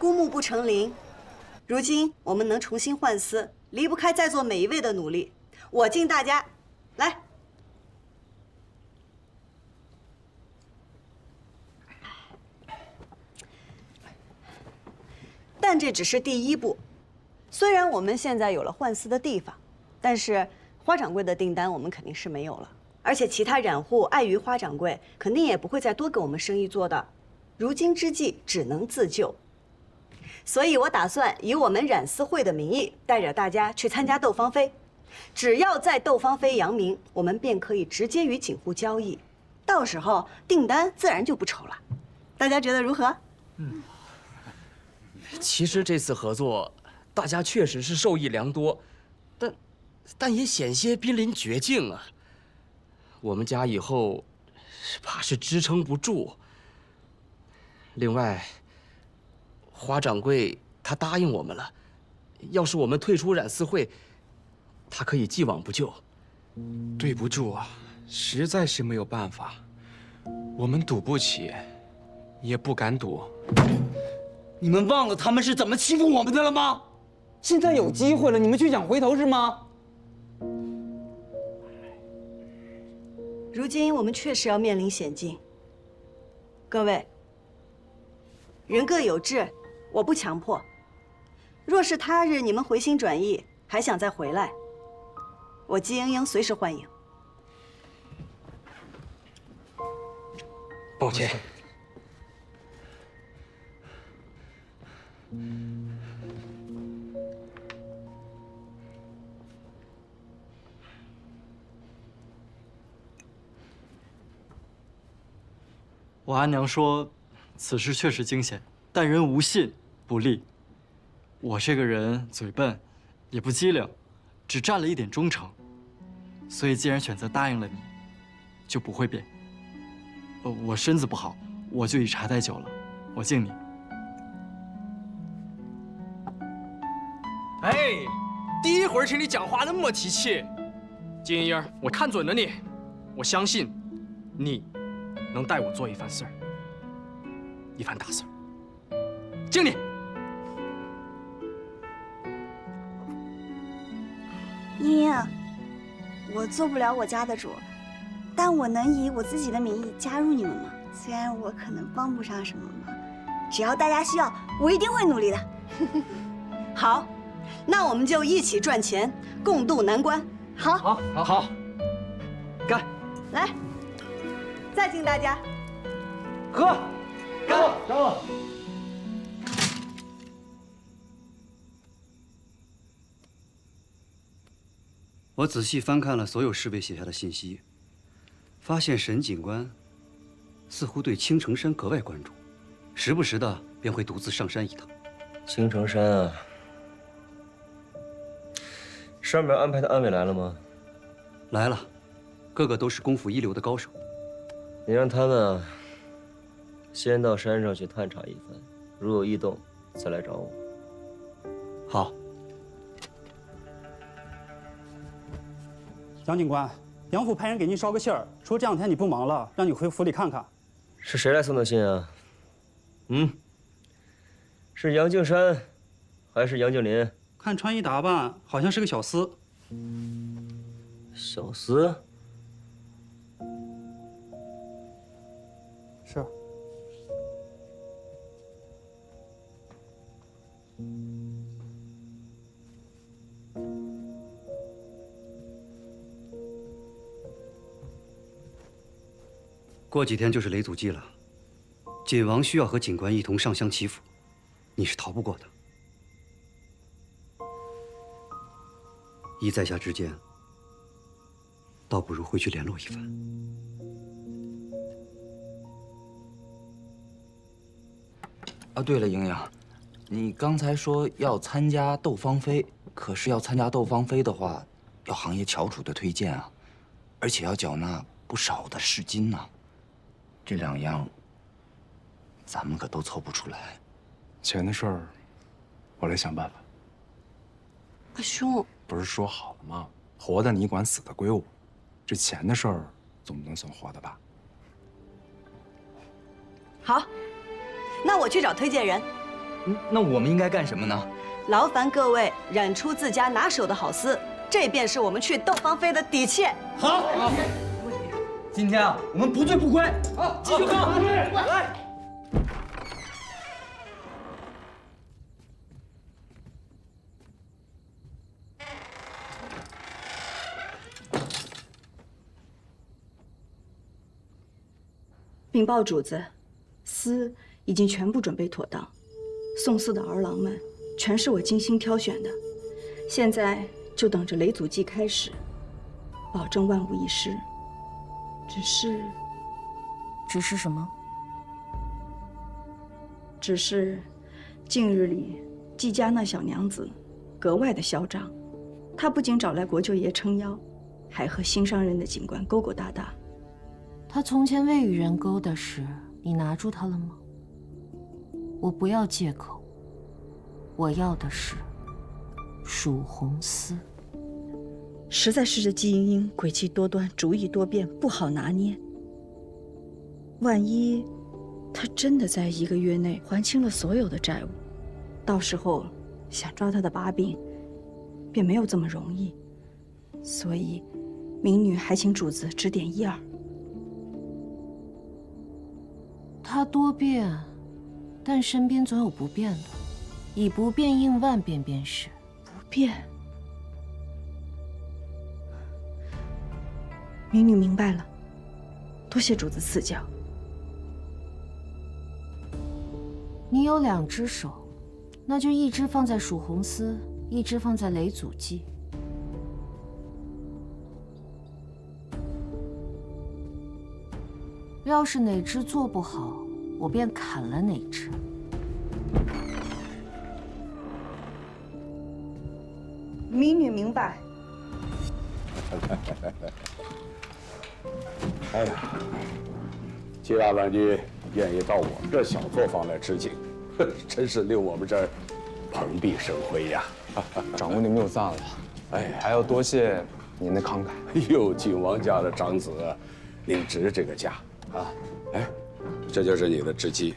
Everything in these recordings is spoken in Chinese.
孤木不成林，如今我们能重新换丝，离不开在座每一位的努力。我敬大家，来。但这只是第一步。虽然我们现在有了换丝的地方，但是花掌柜的订单我们肯定是没有了。而且其他染户碍于花掌柜，肯定也不会再多给我们生意做的。如今之计，只能自救。所以我打算以我们染丝会的名义，带着大家去参加斗芳菲。只要在斗芳菲扬名，我们便可以直接与景户交易，到时候订单自然就不愁了。大家觉得如何？其实这次合作，大家确实是受益良多，但也险些濒临绝境啊。我们家以后怕是支撑不住。另外，花掌柜他答应我们了，要是我们退出染丝会，他可以既往不咎。对不住啊，实在是没有办法，我们赌不起，也不敢赌。你们忘了他们是怎么欺负我们的了吗？现在有机会了，你们就想回头是吗？如今我们确实要面临险境。各位，人各有志，我不强迫。若是他日你们回心转意，还想再回来，我姬莹莹随时欢迎。抱歉。我阿娘说，此事确实惊险，但人无信不立。我这个人嘴笨，也不机灵，只占了一点忠诚，所以既然选择答应了你，就不会变。我身子不好，我就以茶代酒了，我敬你。哎，第一回听你讲话那么提气，金莹莹，我看准了你，我相信你能带我做一番事儿，一番大事儿。敬你。莹莹，我做不了我家的主，但我能以我自己的名义加入你们吗？虽然我可能帮不上什么忙，只要大家需要，我一定会努力的。好，那我们就一起赚钱，共度难关。好，好，干！来，再敬大家。喝，干！走。我仔细翻看了所有侍卫写下的信息，发现沈警官似乎对青城山格外关注，时不时的便会独自上山一趟。青城山啊，上面安排的暗卫来了吗？来了，个个都是功夫一流的高手。你让他们先到山上去探查一番，如有异动，再来找我。好。杨警官，杨府派人给您捎个信儿，说这两天你不忙了，让你回府里看看。是谁来送的信啊？是杨敬山，还是杨敬林？看穿衣打扮，好像是个小厮。小厮？是。过几天就是雷祖祭了，锦王需要和警官一同上香祈福，你是逃不过的。依在下之见，倒不如回去联络一番。啊，对了，莹莹，你刚才说要参加斗芳菲，可是要参加斗芳菲的话，要行业翘楚的推荐啊，而且要缴纳不少的市金呢。这两样，咱们可都凑不出来。钱的事儿，我来想办法。阿兄，不是说好了吗？活的你管，死的归我。这钱的事儿，总不能算活的吧？好，那我去找推荐人。那我们应该干什么呢？劳烦各位染出自家拿手的好丝，这便是我们去窦芳菲的底气。好，今天啊，我们不醉不归。好，继续喝。来。禀报主子，丝已经全部准备妥当，送丝的儿郎们全是我精心挑选的，现在就等着雷祖祭开始，保证万无一失。只是什么？只是近日里季家那小娘子格外的嚣张，她不仅找来国舅爷撑腰，还和新上任的警官勾勾搭搭。他从前未与人勾搭时，你拿住他了吗？我不要借口，我要的是蜀红丝。实在是这季莺莺诡计多端，主意多变，不好拿捏。万一他真的在1个月内还清了所有的债务，到时候想抓他的把柄，便没有这么容易。所以，民女还请主子指点一二。他多变，但身边总有不变的，以不变应万变便是。不变。民女明白了，多谢主子赐教。你有2只手，那就1只放在蜀红丝，1只放在雷祖祭。要是哪只做不好，我便砍了哪只。民女明白。哎呀，季大将军愿意到我们这小作坊来吃景，真是令我们这儿蓬荜生辉呀！长官您谬赞了，哎，还要多谢您的慷慨。哎呦，景王家的长子，您值这个价啊！哎，这就是你的知己，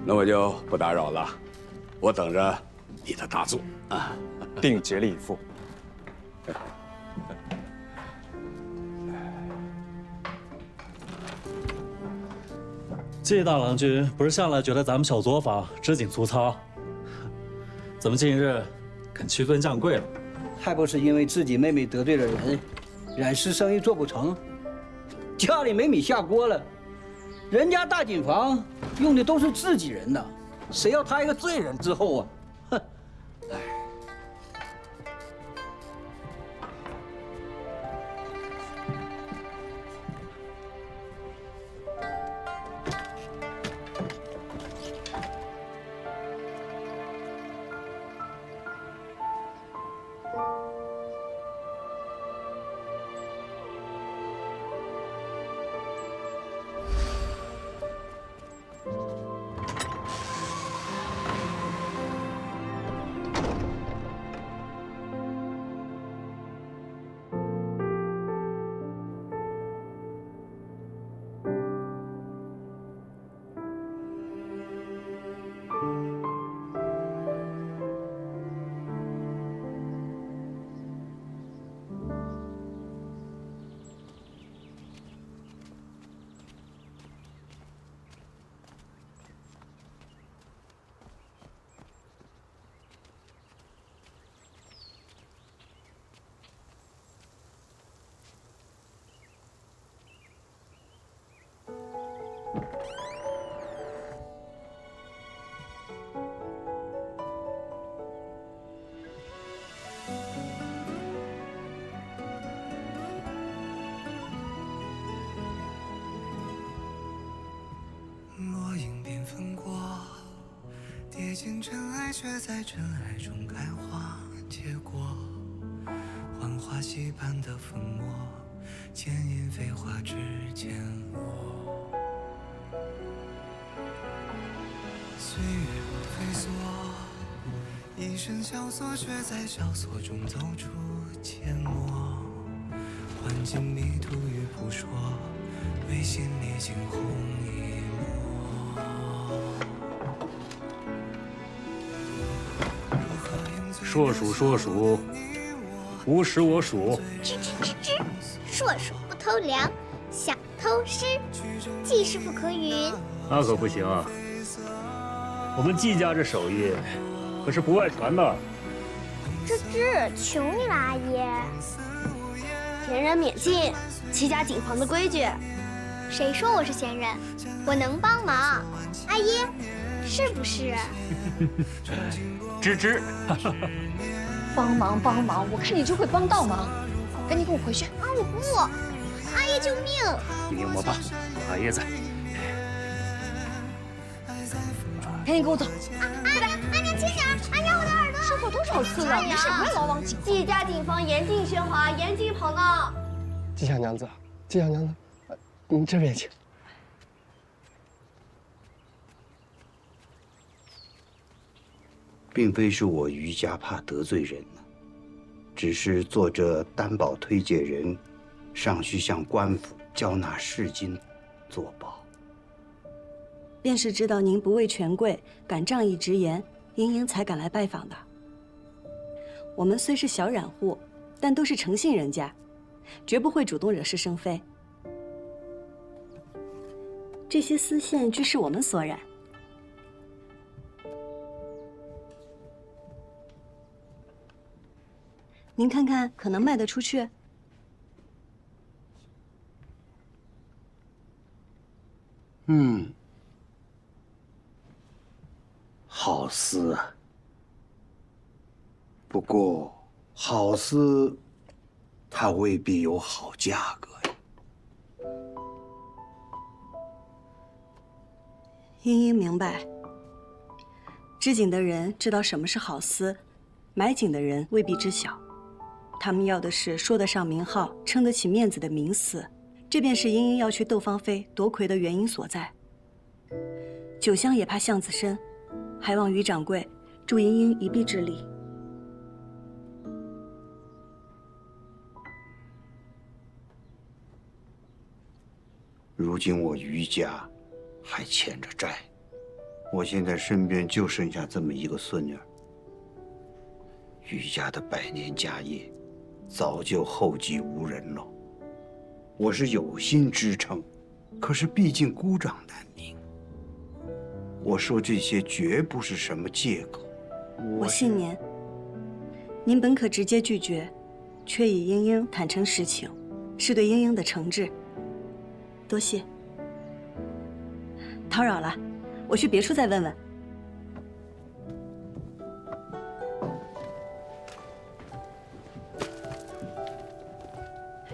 那我就不打扰了，我等着你的大作啊！定竭力以赴。季大郎君不是向来觉得咱们小作坊织锦粗糙，怎么近日肯屈尊降贵了？还不是因为自己妹妹得罪了人，染丝生意做不成，家里没米下锅了。人家大锦坊用的都是自己人呐，谁要他一个罪人之后啊？哼！哎。跌进尘埃，却在尘埃中开花结果。幻化溪畔的粉末，牵引飞花之间落。岁月如飞梭，一身萧索，却在萧索中走出阡陌。幻境迷途与扑朔，为心里惊鸿一抹。硕鼠硕鼠，无食我黍。吱硕鼠不偷粮，想偷师，季师傅可允。那可不行啊！我们季家这手艺可是不外传的。求你了，阿姨。闲人免进，戚家谨防的规矩。谁说我是闲人？我能帮忙，阿姨，是不是？吱。帮忙，我看你就会帮倒忙。赶紧跟我回去。啊，我不，阿姨救命！英英莫怕，有阿爷在。赶紧跟我走。阿娘轻点，阿娘我的耳朵。说过多少次了，没事不要老往紧。季家谨防严禁喧哗，严禁跑闹。季小娘子，您这边请。并非是我余家怕得罪人呢，只是做这担保推介人，尚需向官府交纳市金作保。便是知道您不畏权贵，敢仗义直言，英英才敢来拜访的。我们虽是小染户，但都是诚信人家，绝不会主动惹是生非。这些丝线俱是我们所染。您看看，可能卖得出去？好丝啊。不过，好丝，它未必有好价格呀。英英明白，织锦的人知道什么是好丝，买锦的人未必知晓。他们要的是说得上名号、撑得起面子的名丝，这便是英英要去窦芳菲夺魁的原因所在。酒香也怕巷子深，还望于掌柜助英英一臂之力。如今我余家还欠着债，我现在身边就剩下这么一个孙女儿，余家的百年家业早就后继无人了。我是有心支撑，可是毕竟孤掌难鸣。我说这些绝不是什么借口。我信您，您本可直接拒绝，却以英英坦诚实情，是对英英的诚挚。多谢，叨扰了，我去别处再问问。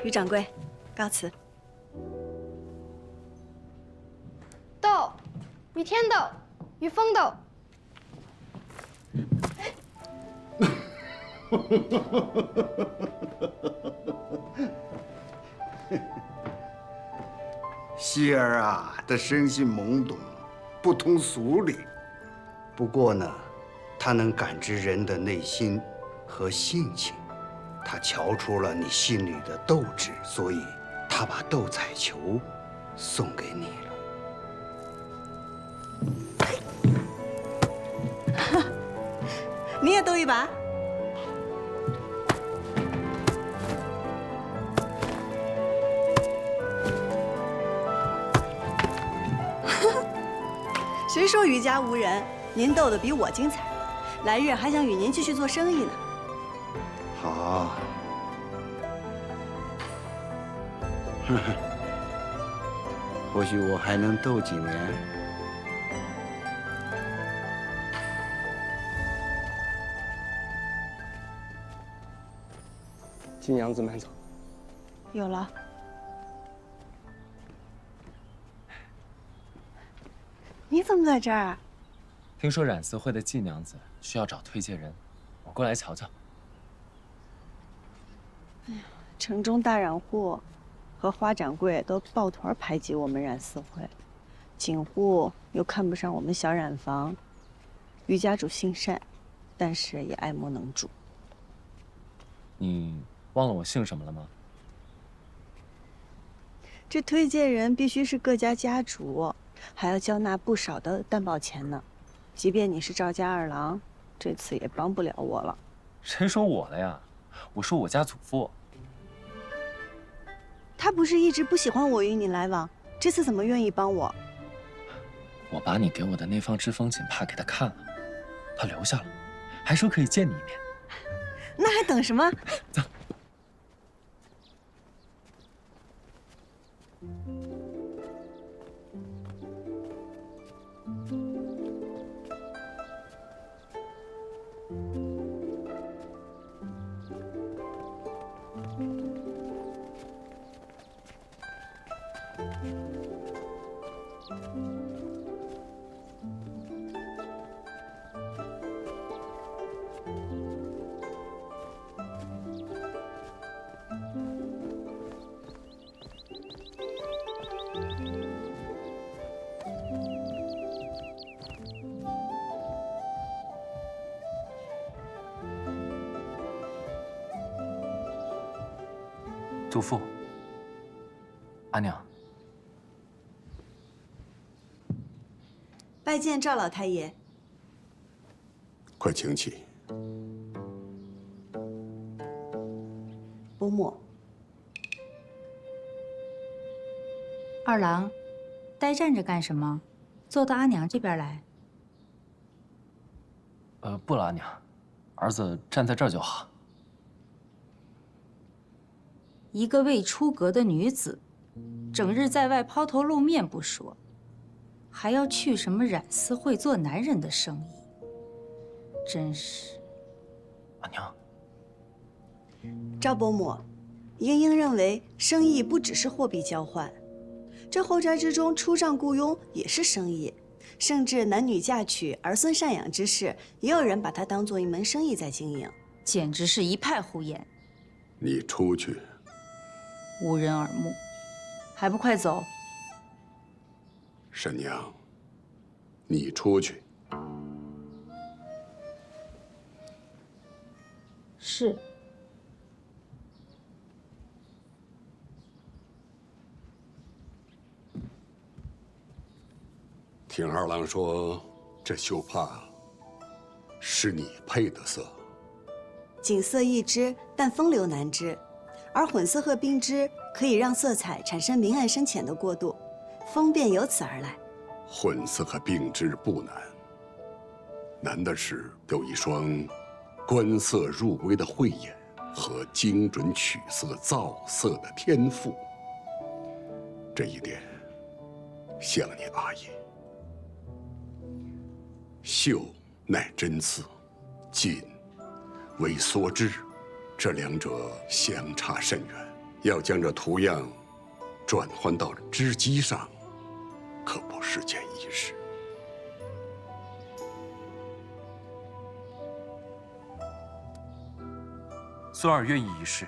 于掌柜，告辞。豆，于天豆，于风豆。希儿啊，他生性懵懂，不通俗理。不过呢，他能感知人的内心和性情，他瞧出了你心里的斗志，所以他把斗彩球送给你了。你也斗一把？谁说余家无人？您斗得比我精彩，来日还想与您继续做生意呢。好，或许我还能斗几年。金娘子慢走。有了。你怎么在这儿？听说染丝会的季娘子需要找推介人，我过来瞧瞧。哎呀，城中大染户和花掌柜都抱团排挤我们染丝会，锦户又看不上我们小染坊。余家主心善，但是也爱莫能助。你忘了我姓什么了吗？这推荐人必须是各家家主，还要交纳不少的担保钱呢。即便你是赵家二郎，这次也帮不了我了。谁说我的呀？我说我家祖父。他不是一直不喜欢我与你来往，这次怎么愿意帮我？我把你给我的那方支风锦帕给他看了，他留下了，还说可以见你一面。那还等什么？走。祖父，阿娘，拜见赵老太爷。快请起。伯母，二郎，呆站着干什么？坐到阿娘这边来。不了，阿娘，儿子站在这儿就好。一个未出阁的女子，整日在外抛头露面不说，还要去什么染丝会做男人的生意，真是。阿娘，赵伯母，英英认为生意不只是货币交换，这后宅之中出账雇佣也是生意，甚至男女嫁娶、儿孙赡养之事，也有人把它当做一门生意在经营，简直是一派胡言，你出去。无人耳目，还不快走！沈娘，你出去。是。听二郎说，这绣帕是你配的色。锦色一枝，但风流难支。而混色和冰织可以让色彩产生明暗深浅的过渡，风便由此而来。混色和并织不难，难的是有一双观色入微的慧眼和精准取色造色的天赋。这一点，像你阿爷。绣乃针刺，锦为梭织。这两者相差甚远，要将这图样转换到织机上，可不是件易事。孙儿愿意一试。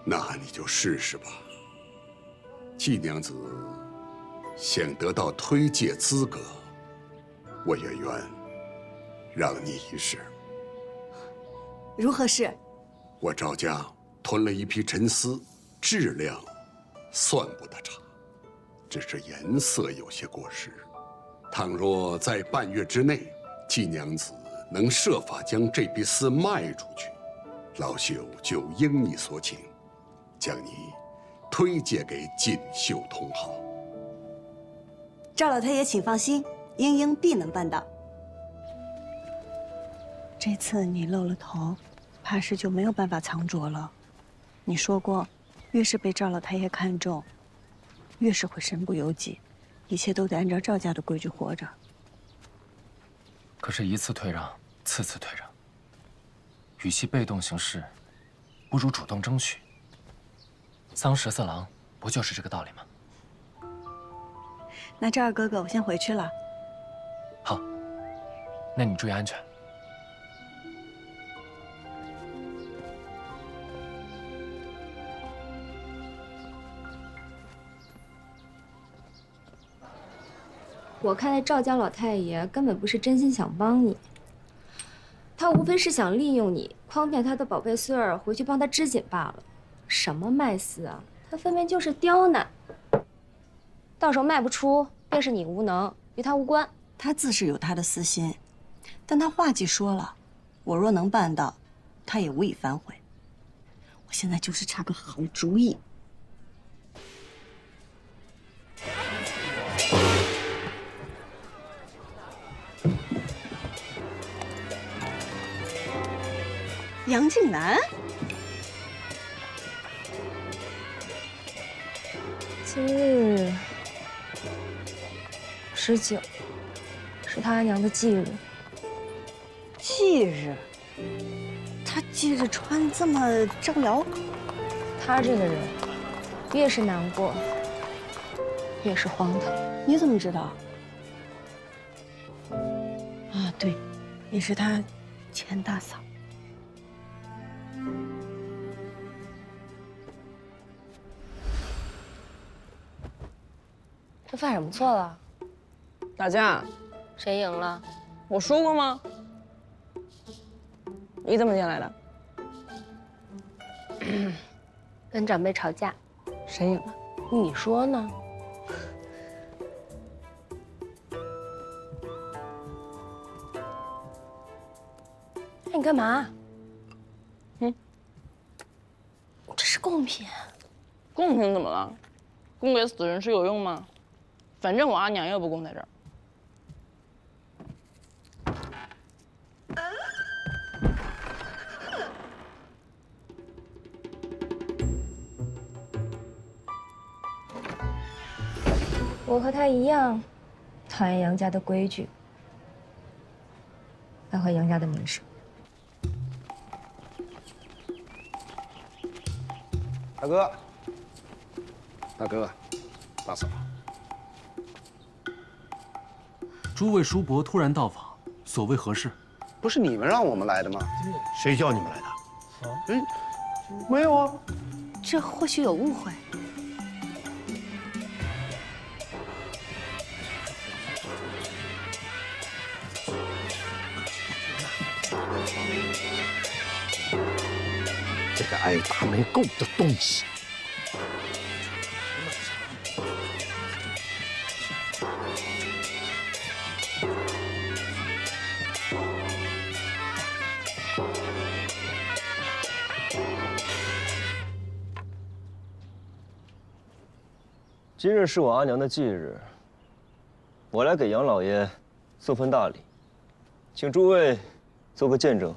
那你就试试吧。季娘子想得到推介资格，我也愿让你一试。如何是？我赵家囤了一批沉丝，质量算不得差，只是颜色有些过时。倘若在半月之内，季娘子能设法将这批丝卖出去，老朽就应你所请，将你推荐给锦绣同好。赵老太爷，请放心，英英必能办到。这次你露了头，怕是就没有办法藏拙了。你说过，越是被赵老太爷看重，越是会身不由己，一切都得按照赵家的规矩活着。可是，一次退让，次次退让，与其被动行事，不如主动争取。桑十四郎不就是这个道理吗？那赵二哥哥，我先回去了。好，那你注意安全。我看那赵家老太爷根本不是真心想帮你，他无非是想利用你，诓骗他的宝贝孙儿回去帮他织锦罢了。什么卖丝啊，他分明就是刁难。到时候卖不出，便是你无能，与他无关。他自是有他的私心，但他话既说了，我若能办到，他也无以反悔。我现在就是差个好主意。杨静南，今日19，是他阿娘的忌日。忌日？他忌日穿这么招摇？他这个人，越是难过，越是荒唐。你怎么知道？啊，对，你是他前大嫂。这犯什么错了？打架。谁赢了？我说过吗？你怎么进来的？跟长辈吵架。谁赢了？你说呢？哎，你干嘛？这是贡品。贡品怎么了？供给死人是有用吗？反正我阿娘又不供在这儿。我和他一样，讨厌杨家的规矩，败坏杨家的名声。大哥，大哥，大嫂，诸位叔伯突然到访，所谓何事？不是你们让我们来的吗？谁叫你们来的？没有啊。这或许有误会。这个爱打没够的东西！今日是我阿娘的忌日，我来给杨老爷送份大礼，请诸位做个见证。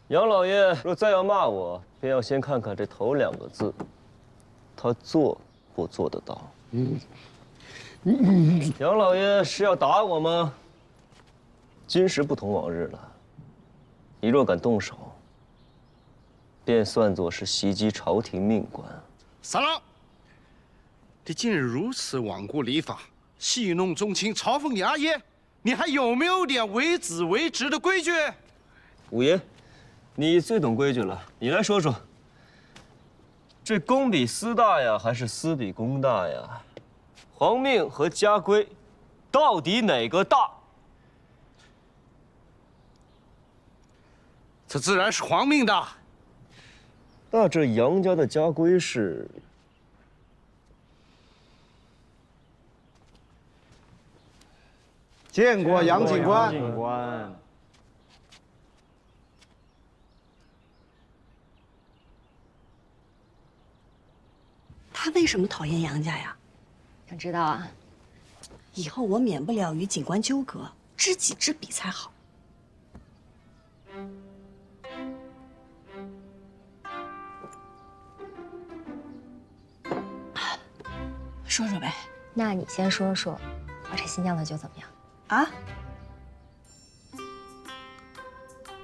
杨老爷若再要骂我，便要先看看这头2个字，他做不做得到。杨老爷是要打我吗？今时不同往日了，你若敢动手，便算作是袭击朝廷命官。三郎，你今日如此罔顾礼法，戏弄宗亲，嘲讽你阿爷，你还有没有点为子为侄的规矩？五爷，你最懂规矩了，你来说说，这公比私大呀，还是私比公大呀？皇命和家规，到底哪个大？这自然是皇命大。那这杨家的家规是？见过杨警官。他为什么讨厌杨家呀？想知道啊？以后我免不了与警官纠葛，知己知彼才好。说说呗。那你先说说，我这新酿的酒怎么样？啊？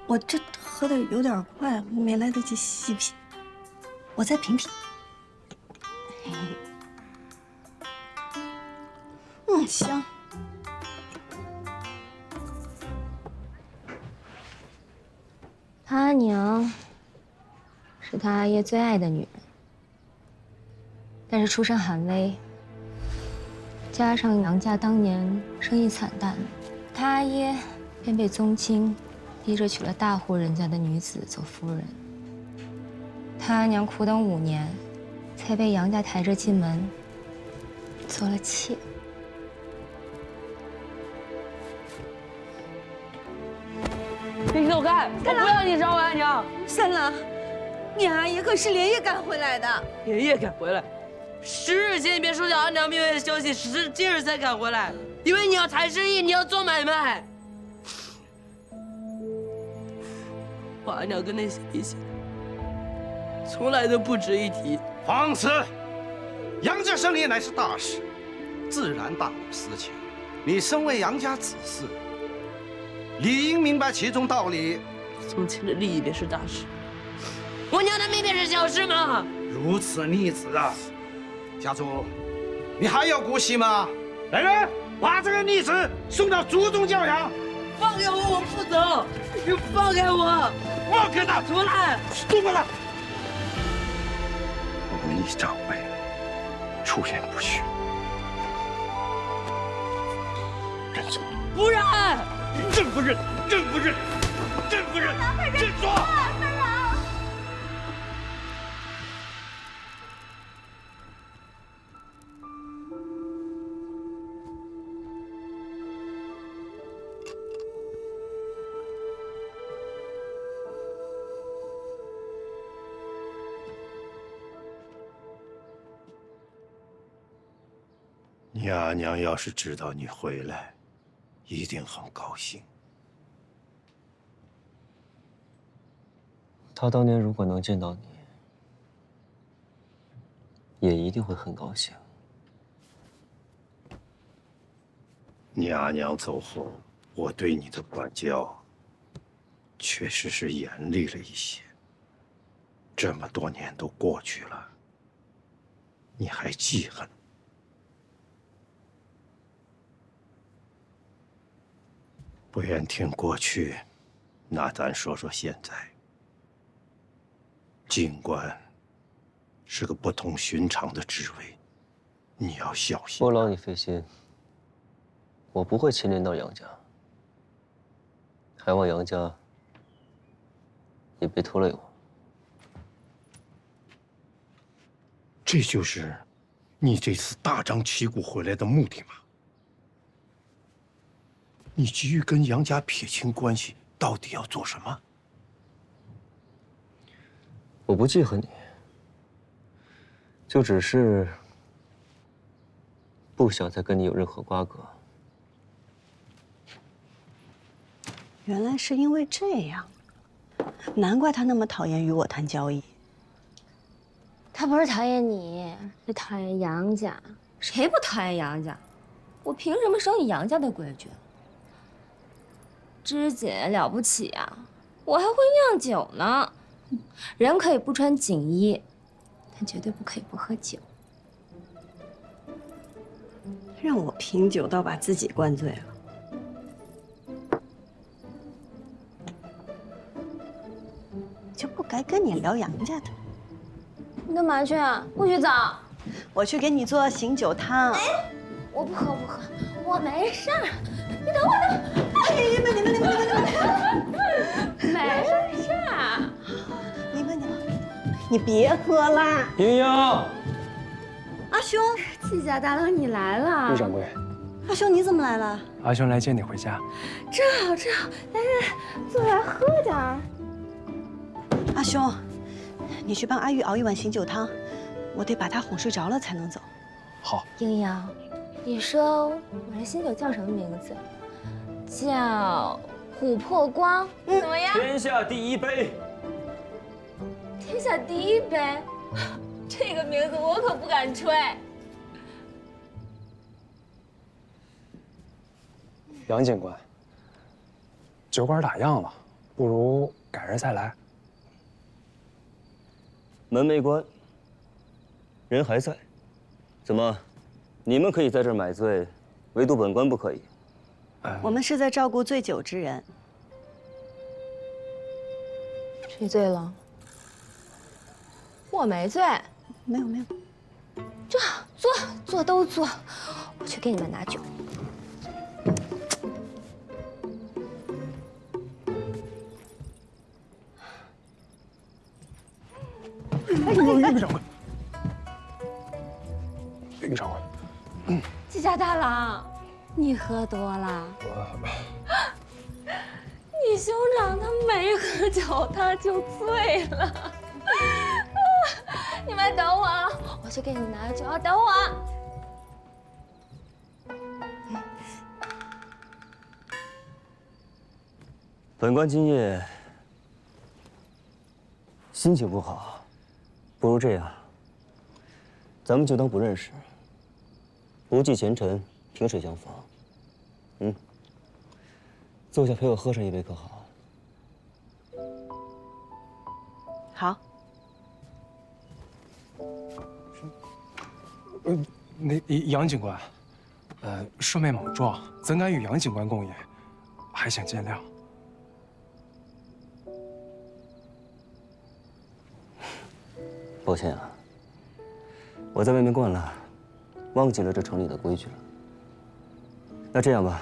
我这喝的有点快，没来得及细品，我再品品。香。他阿娘是他阿爷最爱的女人，但是出身寒微，加上杨家当年生意惨淡，他阿爷便被宗亲逼着娶了大户人家的女子做夫人。他阿娘苦等5年，才被杨家抬着进门，做了妾。你走开！我不要你找我阿娘。三郎，你阿姨可是连夜赶回来的。连夜赶回来，10日前你便收下阿娘命危的消息，时至今日才赶回来，因为你要谈生意，你要做买卖。我阿娘跟那些比起来，从来都不值一提。放肆！杨家生意乃是大事，自然大有私情。你身为杨家子嗣，理应明白其中道理。从前的利益便是大事，我娘的命便是小事吗？如此逆子啊！家主，你还要姑息吗？来人，把这个逆子送到族中教养。放开我，我不走！你放开我！放开他！出来！动不了！忤逆长辈，出言不逊，认错。不认！认不认？认不认？认不认？认错！你阿娘要是知道你回来，一定很高兴。她当年如果能见到你，也一定会很高兴。你阿娘走后，我对你的管教确实是严厉了一些。这么多年都过去了，你还记恨？不愿听过去，那咱说说现在。尽管是个不同寻常的职位，你要小心。不劳你费心，我不会牵连到杨家，还望杨家也别拖累我。这就是你这次大张旗鼓回来的目的吗？你急于跟杨家撇清关系，到底要做什么？我不记恨你，就只是不想再跟你有任何瓜葛。原来是因为这样，难怪他那么讨厌与我谈交易。他不是讨厌你，是讨厌杨家。谁不讨厌杨家？我凭什么守你杨家的规矩？芝姐了不起啊，我还会酿酒呢。人可以不穿锦衣，但绝对不可以不喝酒。让我品酒倒把自己灌醉了。就不该跟你聊杨家的。你干嘛去啊？不许走！我去给你做醒酒汤。哎，我不喝，我没事儿。你等我等。你们，没事儿。你别喝啦。莹莹，阿兄，季家大佬你来了。陆掌柜，阿兄你怎么来了？阿兄来接你回家。正好，来，坐来喝点儿。阿兄，你去帮阿玉熬一碗醒酒汤，我得把她哄睡着了才能走。好。莹莹，你说我这醒酒叫什么名字？叫琥珀光，怎么样？天下第一杯。天下第一杯，这个名字我可不敢吹。杨警官，酒馆打烊了，不如改日再来。门没关，人还在。怎么，你们可以在这儿买醉，唯独本官不可以？我们是在照顾醉酒之人。谁醉了？我没醉。没有。这坐都坐，我去给你们拿酒。哎呦，岳掌柜，季家大郎，你喝多了。你兄长他没喝酒，他就醉了。你们等我啊，我去给你拿酒，等我。本官今夜心情不好，不如这样，咱们就当不认识，不计前尘，萍水相逢。坐下陪我喝上一杯可好？好。那杨警官，顺便莽撞，怎敢与杨警官共饮？还想见谅。抱歉啊，我在外面惯了，忘记了这城里的规矩了。那这样吧，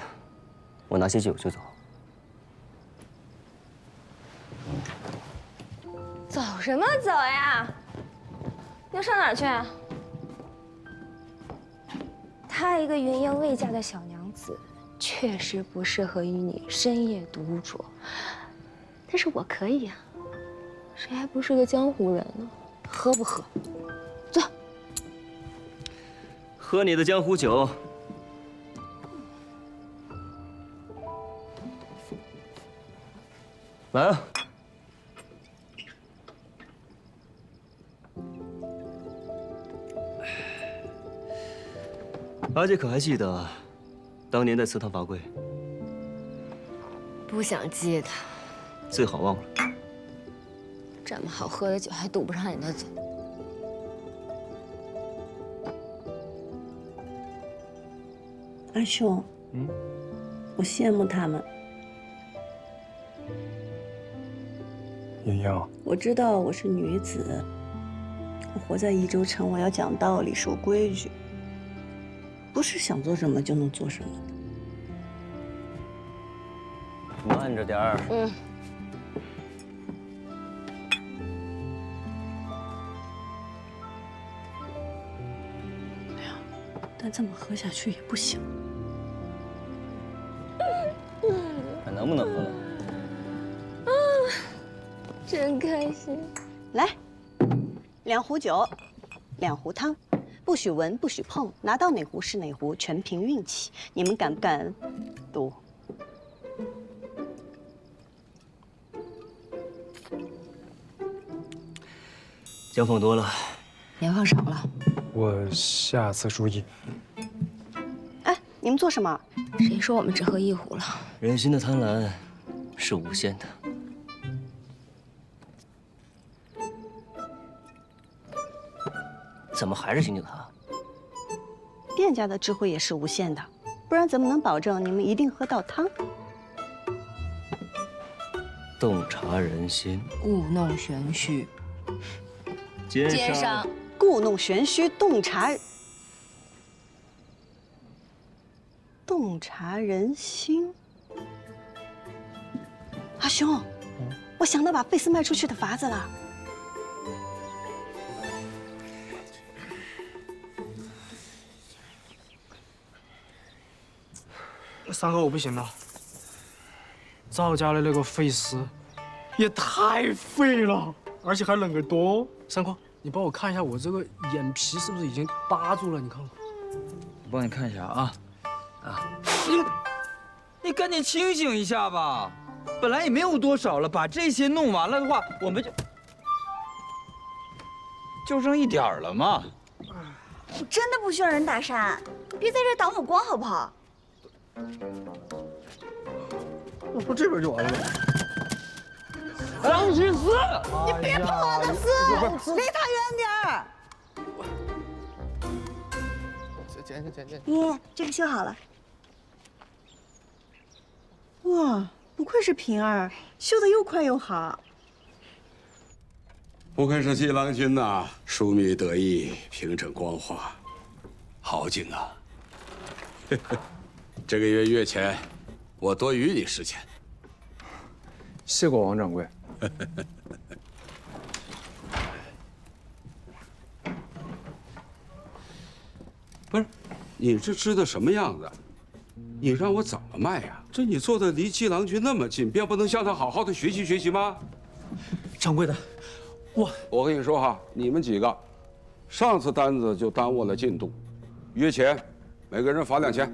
我拿些酒就走。走什么走呀？要上哪儿去？她一个云英未嫁的小娘子，确实不适合与你深夜独酌。但是我可以呀，谁还不是个江湖人呢？喝不喝？坐。喝你的江湖酒。来啊！阿姐可还记得当年在祠堂罚跪？不想记得，最好忘了。这么好喝的酒还堵不上你的嘴。阿兄，我羡慕他们。莹莹，我知道我是女子，我活在宜州城，我要讲道理、守规矩，不是想做什么就能做什么的。慢着点儿。但这么喝下去也不行。还能不能喝了？真开心。来，2壶酒，2壶汤，不许闻，不许碰，拿到哪壶是哪壶，全凭运气。你们敢不敢赌？姜放多了，盐放少了。我下次注意。哎，你们做什么？谁说我们只喝1壶了？人心的贪婪是无限的。怎么还是刑警堂？店家的智慧也是无限的，不然怎么能保证你们一定喝到汤？洞察人心，故弄玄虚。奸商，故弄玄虚，洞察人心。阿兄，我想到把费斯卖出去的法子了。三哥，我不行了。赵家的那个费斯也太废了，而且还冷个多。三哥，你帮我看一下我这个眼皮是不是已经扒住了？你看看。我帮你看一下啊。你赶紧清醒一下吧，本来也没有多少了，把这些弄完了的话，我们就剩一点儿了嘛。我真的不需要人打伞，别在这挡我光好不好？我说这边就完了呗。张去死！你别碰我的丝，离他远点儿。姐，这个修好了。哇，不愧是平儿，修得又快又好。不愧是七郎君呐，疏密得意，平整光滑，好景啊！这个月月钱，我多余你10钱。谢过王掌柜。不是，你这织的什么样子？你让我怎么卖呀？这你坐的离季郎君那么近，便不能向他好好的学习学习吗？掌柜的，我跟你说哈，你们几个，上次单子就耽误了进度，约钱，每个人罚2000。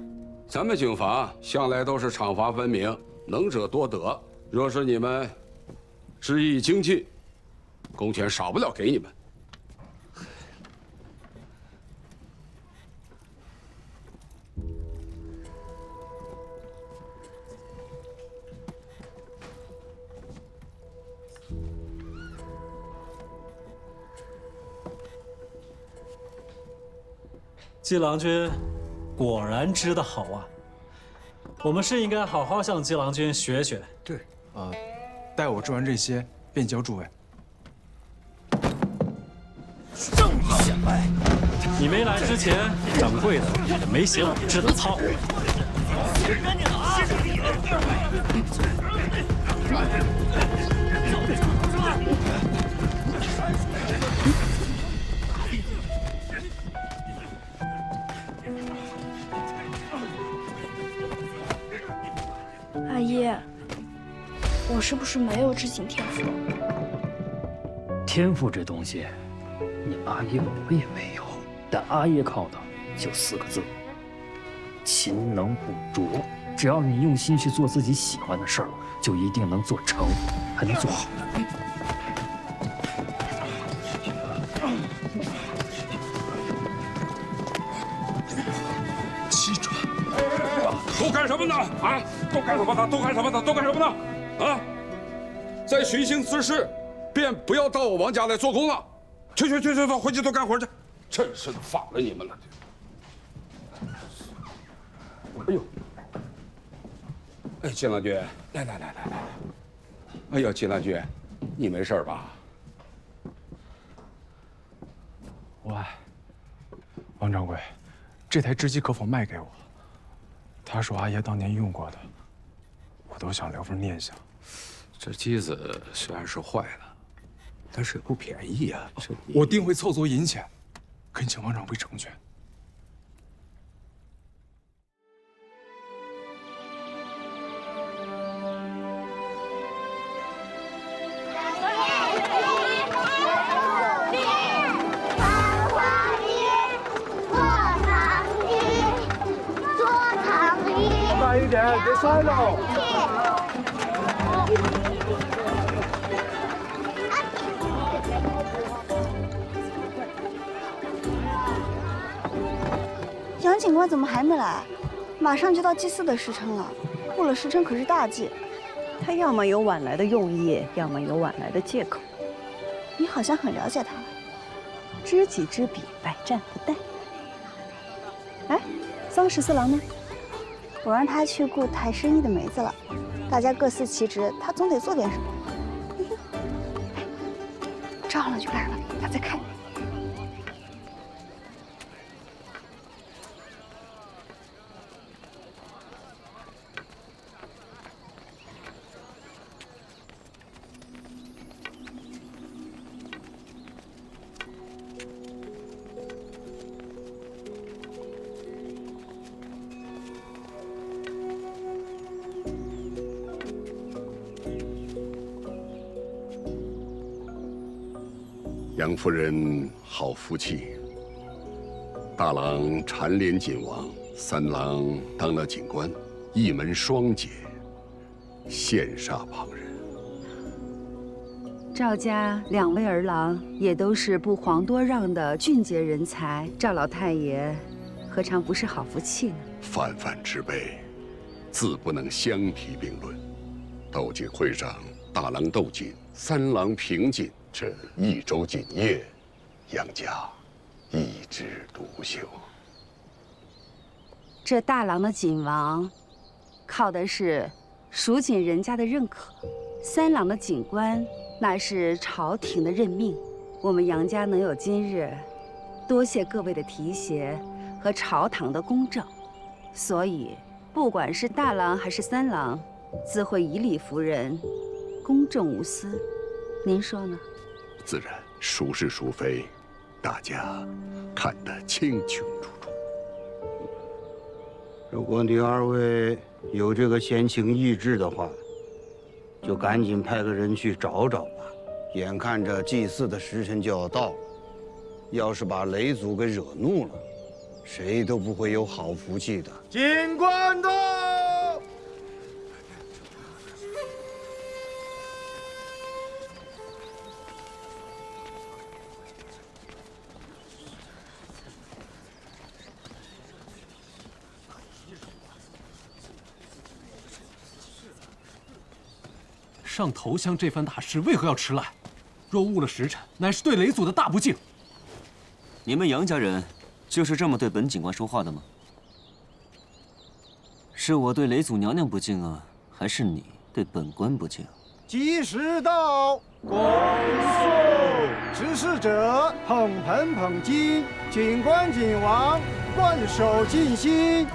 咱们警房向来都是赏罚分明，能者多得。若是你们织艺精进，工钱少不了给你们。季郎君果然织得好啊！我们是应该好好向季郎君学学。对，待我织完这些，便交诸位。正义显摆！你没来之前，掌柜的也没嫌我织的糙。阿姨，我是不是没有织锦天赋？天赋这东西，你阿爷我也没有，但阿爷靠的就4个字：勤能补拙。只要你用心去做自己喜欢的事儿，就一定能做成，还能做好。七转，都干什么呢？啊，都干什么呢？都干什么呢？都干什么呢？啊，在寻衅滋事，便不要到我王家来做工了。去，回去都干活去。真是的，反了你们了。哎呦！哎，季郎君，来！哎呀，季郎君，你没事吧？喂，王掌柜，这台织机可否卖给我？他是我阿爷当年用过的，我都想留份念想。这机子虽然是坏了，但是也不便宜啊。我定会凑足银钱，恳请王掌柜成全。快一点，别摔喽！杨警官怎么还没来？马上就到祭祀的时辰了，过了时辰可是大忌。他要么有晚来的用意，要么有晚来的借口。你好像很了解他。知己知彼，百战不殆。哎，桑14郎呢？我让他去顾抬生意的梅子了，大家各司其职，他总得做点什么。照了就来了，他在看你。杨夫人好福气，大郎蝉联锦王，3郎当了警官，一门双杰，羡煞旁人。赵家2位儿郎也都是不遑多让的俊杰人才，赵老太爷何尝不是好福气呢？泛泛之辈，自不能相提并论。斗锦会上，大郎斗锦，3郎平锦。这1周锦业，杨家一枝独秀。这大郎的锦王，靠的是蜀锦人家的认可；3郎的锦官，那是朝廷的任命。我们杨家能有今日，多谢各位的提携和朝堂的公正。所以，不管是大郎还是3郎，自会以理服人，公正无私。您说呢？自然，孰是孰非，大家看得清清楚楚。如果你二位有这个闲情逸致的话，就赶紧派个人去找找吧。眼看着祭祀的时辰就要到了，要是把雷祖给惹怒了，谁都不会有好福气的。进关到。上头香这番大事为何要迟来？若误了时辰，乃是对雷祖的大不敬。你们杨家人就是这么对本警官说话的吗？是我对雷祖娘娘不敬啊，还是你对本官不敬？吉时到，恭送！指使者捧盆捧金，警官警王万手尽心。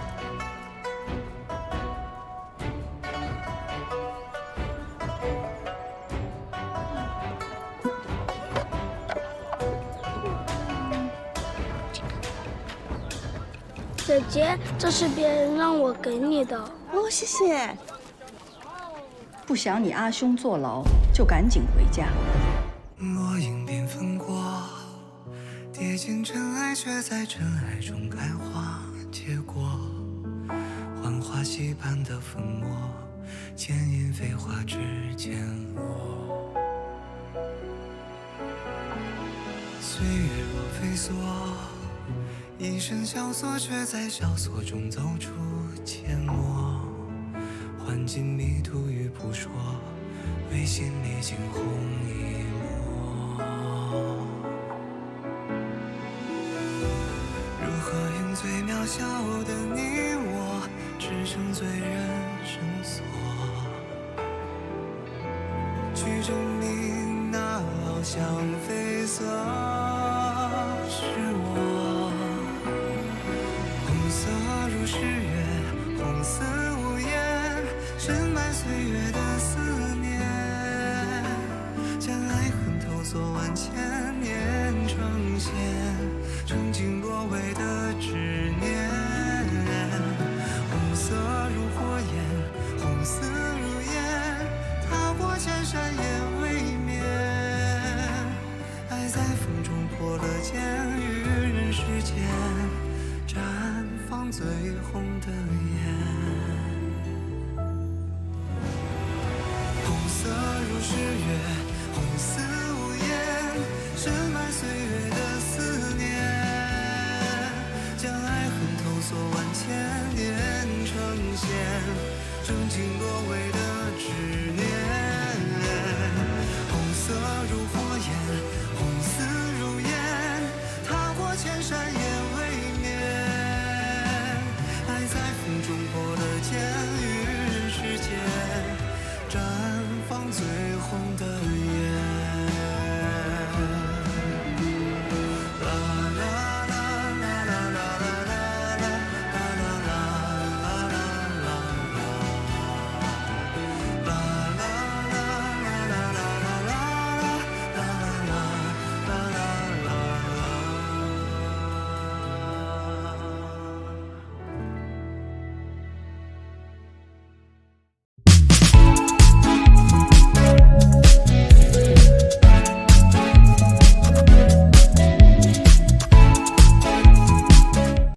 姐姐，这是别人让我给你的。哦，谢谢。不想你阿兄坐牢，就赶紧回家。落英缤纷过，跌进尘埃，却在尘埃中开花结果。浣花溪畔的粉末，剪影飞花指尖落。岁月若飞梭。一身萧索，却在萧索中走出缄默。换尽迷途与扑朔，为心历经红一抹。如何用最渺小的你我，支撑最人生锁？去证明那翱翔飞色是我。红色如诗月，红似无言，深埋岁月的思念，将爱恨透锁万千年，成线，澄净若微的执念。红色如火焰，红丝如烟，踏过千山也未眠。爱在风中破了茧，于人世间。绽放最红的颜，红色如诗月，红似无言，深埋岁月的思念，将爱恨透锁万千年，成线，澄净若微的执念。红色如火焰，红丝如烟，踏过千山也未灭。在风中破了茧，于人世间绽放最红的颜。